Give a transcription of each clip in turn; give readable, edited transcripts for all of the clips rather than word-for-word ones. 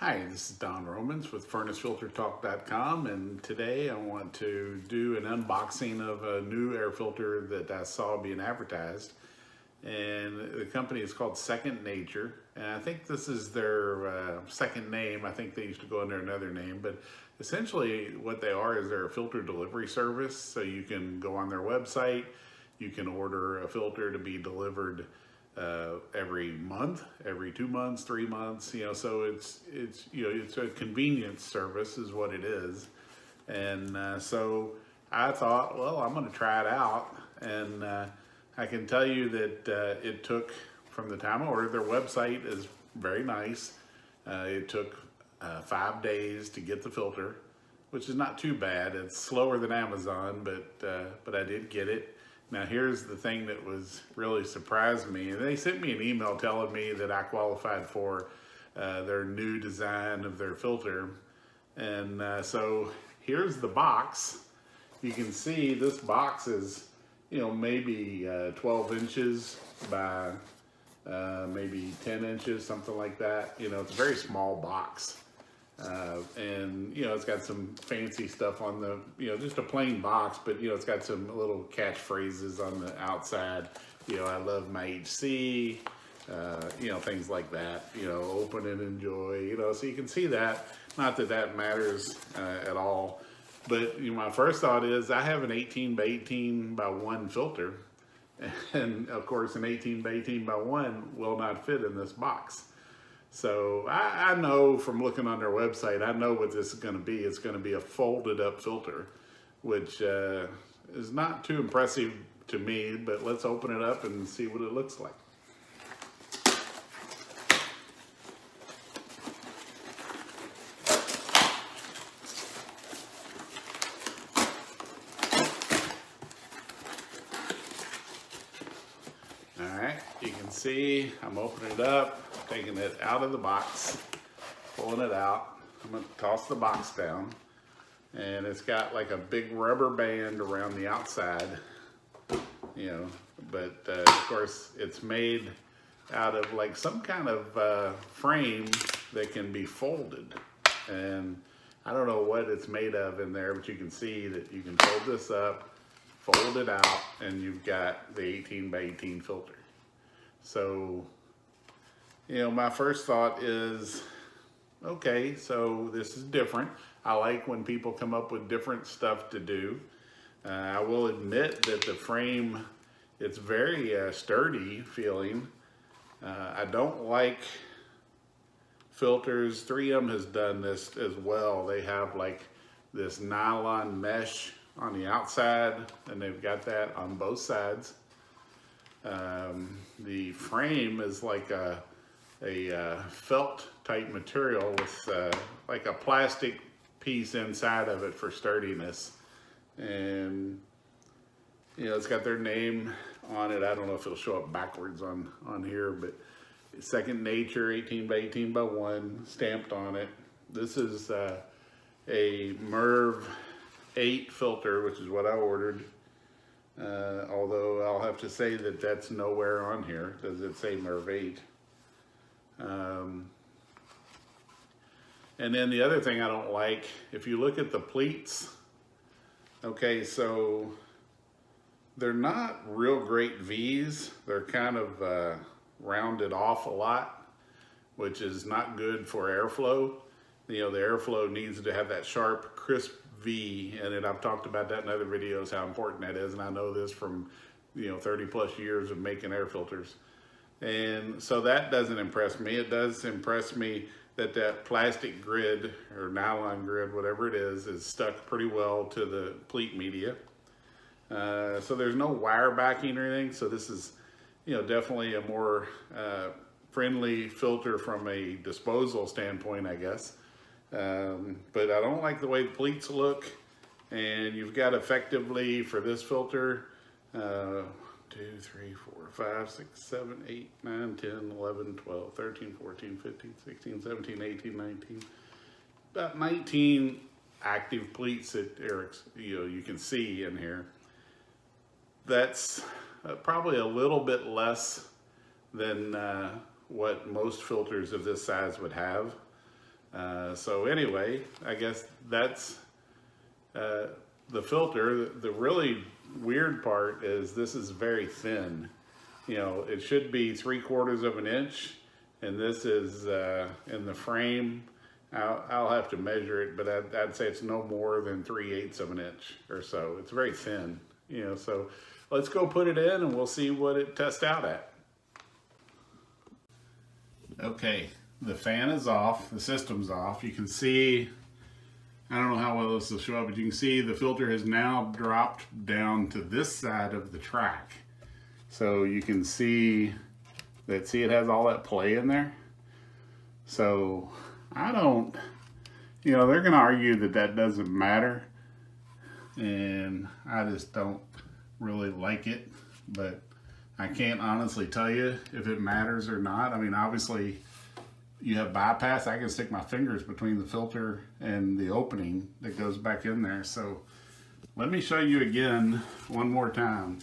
Hi, this is Don Romans with FurnaceFilterTalk.com, and today I want to do an unboxing of a new air filter that I saw being advertised. And the company is called Second Nature, and I think this is their second name. I think they used to go under another name, but essentially what they are is they're a filter delivery service. So you can go on their website, you can order a filter to be delivered every month, every 2 months, 3 months, so it's a convenience service is what it is. And so I thought, well, I'm going to try it out, and I can tell you that it took, from the time I ordered, their website is very nice. It took 5 days to get the filter, which is not too bad. It's slower than Amazon, but I did get it. Now here's the thing that was really surprised me. They sent me an email telling me that I qualified for their new design of their filter. And so here's the box. You can see this box is, maybe 12 inches by maybe 10 inches, something like that. It's a very small box. And it's got some fancy stuff on the, just a plain box, but it's got some little catchphrases on the outside. I love my HC, things like that, open and enjoy, so you can see that. Not that that matters at all, but my first thought is I have an 18 by 18 by 1 filter, and of course an 18 by 18 by 1 will not fit in this box. So I know from looking on their website, I know what this is going to be. It's going to be a folded up filter, which is not too impressive to me, but let's open it up and see what it looks like. All right, you can see I'm opening it up, taking it out of the box, pulling it out. I'm going to toss the box down, and it's got like a big rubber band around the outside, but of course it's made out of like some kind of frame that can be folded, and I don't know what it's made of in there, but you can see that you can fold this up, fold it out, and you've got the 18 by 18 filter. So my first thought is, okay, so this is different. I like when people come up with different stuff to do. I will admit that the frame, it's very sturdy feeling. I don't like filters. 3M has done this as well. They have like this nylon mesh on the outside, and they've got that on both sides. The frame is like a felt type material with like a plastic piece inside of it for sturdiness, and it's got their name on it. I don't know if it'll show up backwards on here, but Second Nature 18 by 18 by 1 stamped on it. This is a MERV 8 filter, which is what I ordered. Although I'll have to say that that's nowhere on here. Does it say MERV 8? And then the other thing I don't like, if you look at the pleats, okay, so they're not real great V's. They're kind of rounded off a lot, which is not good for airflow. The airflow needs to have that sharp, crisp V in it. I've talked about that in other videos, how important that is, and I know this from 30 plus years of making air filters. And so that doesn't impress me. It does impress me that that plastic grid or nylon grid, whatever it is stuck pretty well to the pleat media. So there's no wire backing or anything. So this is, definitely a more friendly filter from a disposal standpoint, I guess. But I don't like the way the pleats look. And you've got effectively for this filter, 2, 3, 4, 5, 6, 7, 8, 9, 10, 11, 12, 13, 14, 15, 16, 17, 18, 19. About 19 active pleats that you can see in here. That's probably a little bit less than what most filters of this size would have. So anyway, I guess that's the filter. The really weird part is this is very thin. You know, it should be 3/4 of an inch, and this is in the frame. I'll have to measure it, but I'd say it's no more than 3/8 of an inch or so. It's very thin, you know, so let's go put it in and we'll see what it tests out at. Okay, the fan is off, the system's off. You can see, I don't know how well this will show up, but you can see the filter has now dropped down to this side of the track. So you can see that, it has all that play in there. So I don't, you know, they're going to argue that that doesn't matter, and I just don't really like it, but I can't honestly tell you if it matters or not. I mean, obviously you have bypass. I can stick my fingers between the filter and the opening that goes back in there. So let me show you again one more time.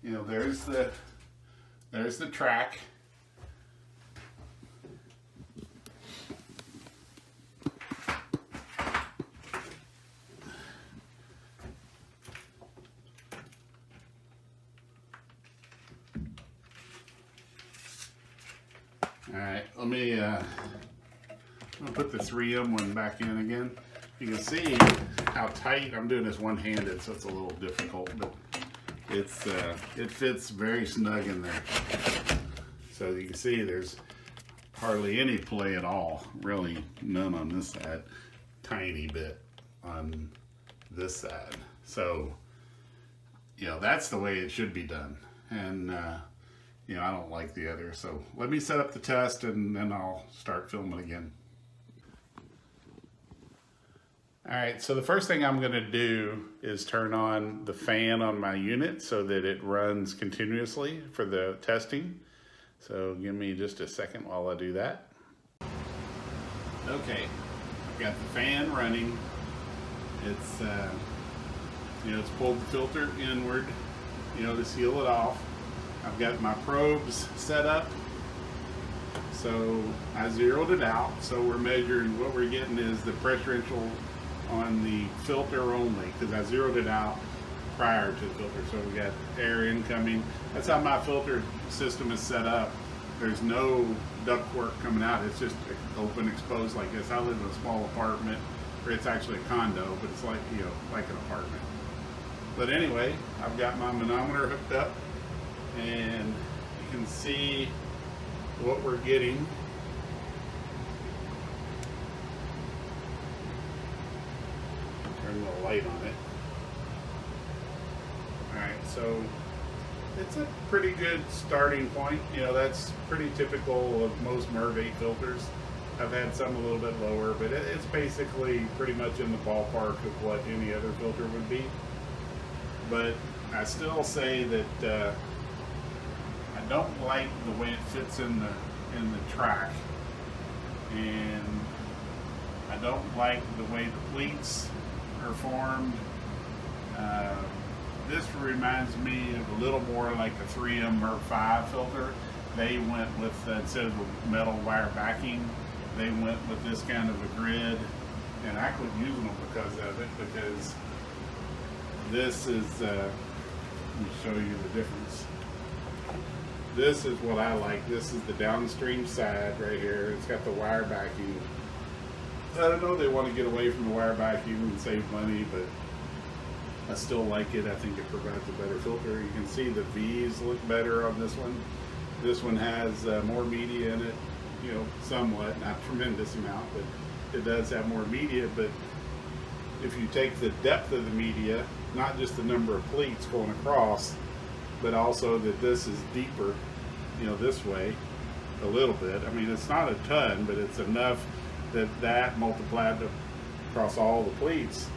You know, there's the track. All right, let me I'll put the 3M one back in again. You can see how tight. I'm doing this one-handed, so it's a little difficult, but it's it fits very snug in there. So you can see there's hardly any play at all. Really none on this side. Tiny bit on this side. So, you know, that's the way it should be done. And you know, I don't like the other. So let me set up the test and then I'll start filming again. All right, so the first thing I'm gonna do is turn on the fan on my unit so that it runs continuously for the testing. So give me just a second while I do that. Okay, I've got the fan running. It's, you know, it's pulled the filter inward, you know, to seal it off. I've got my probes set up. So I zeroed it out. So we're measuring, what we're getting is the pressurial on the filter only, because I zeroed it out prior to the filter. So we got air incoming. That's how my filter system is set up. There's no ductwork coming out. It's just open, exposed like this. I live in a small apartment, or it's actually a condo, but it's like, you know, like an apartment. But anyway, I've got my manometer hooked up, and you can see what we're getting. Turn a little light on it. Alright, so it's a pretty good starting point. You know, that's pretty typical of most MERV 8 filters. I've had some a little bit lower, but it's basically pretty much in the ballpark of what any other filter would be. But I still say that I don't like the way it fits in the track, and I don't like the way the pleats are formed. This reminds me of a little more like a 3M MERV 5 filter. They went with, instead of the metal wire backing, they went with this kind of a grid, and I quit using them because of it, because this is, let me show you the difference. This is what I like. This is the downstream side right here. It's got the wire backing. I don't know, they want to get away from the wire backing and save money, but I still like it. I think it provides a better filter. You can see the V's look better on this one. This one has more media in it, you know, somewhat, not a tremendous amount, but it does have more media. But if you take the depth of the media, not just the number of pleats going across, but also that this is deeper, you know, this way a little bit. I mean, it's not a ton, but it's enough that multiplied across all the pleats.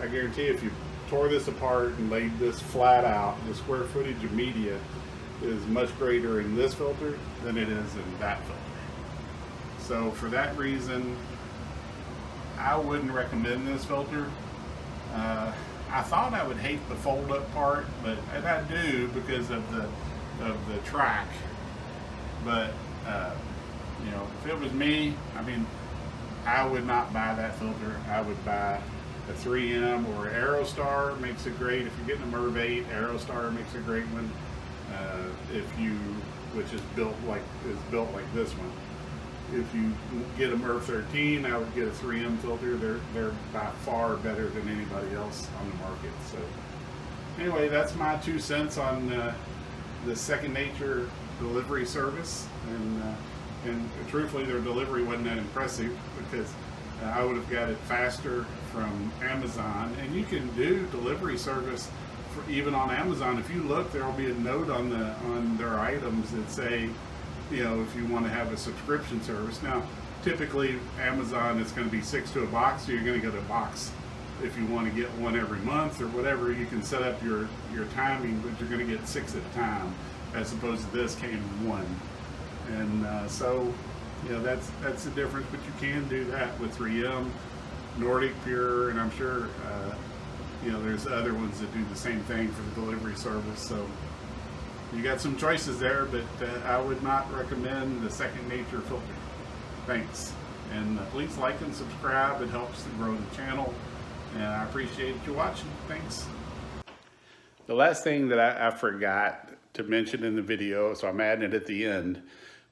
I guarantee if you tore this apart and laid this flat out, the square footage of media is much greater in this filter than it is in that filter. So for that reason, I wouldn't recommend this filter. I thought I would hate the fold-up part, and I do because of the track. But you know, if it was me, I mean, I would not buy that filter. I would buy a 3M or Aerostar makes it great. If you're getting a MERV 8, Aerostar makes a great one. Which is built like this one. If you get a MERV 13, I would get a 3M filter. They're by far better than anybody else on the market. So anyway, that's my 2 cents on the Second Nature delivery service. And truthfully, their delivery wasn't that impressive because I would have got it faster from Amazon. And you can do delivery service for even on Amazon. If you look, there will be a note on their items that say, you know, if you want to have a subscription service. Now, typically Amazon is going to be 6 to a box, so you're going to get a box. If you want to get one every month or whatever, you can set up your timing, but you're going to get 6 at a time, as opposed to this came in one. And so, you know, that's the difference. But you can do that with 3M, Nordic Pure, and I'm sure you know, there's other ones that do the same thing for the delivery service. So you got some choices there, but I would not recommend the Second Nature filter. Thanks. And please like and subscribe. It helps to grow the channel. And I appreciate you watching. Thanks. The last thing that I forgot to mention in the video, so I'm adding it at the end,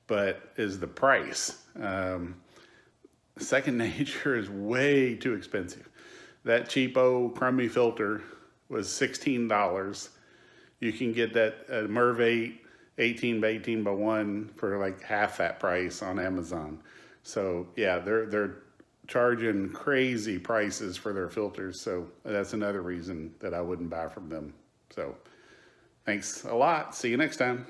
but is the price. Second Nature is way too expensive. That cheapo crummy filter was $16. You can get that MERV 8 18 by 18 by 1 for like half that price on Amazon. So yeah, they're charging crazy prices for their filters. So that's another reason that I wouldn't buy from them. So thanks a lot. See you next time.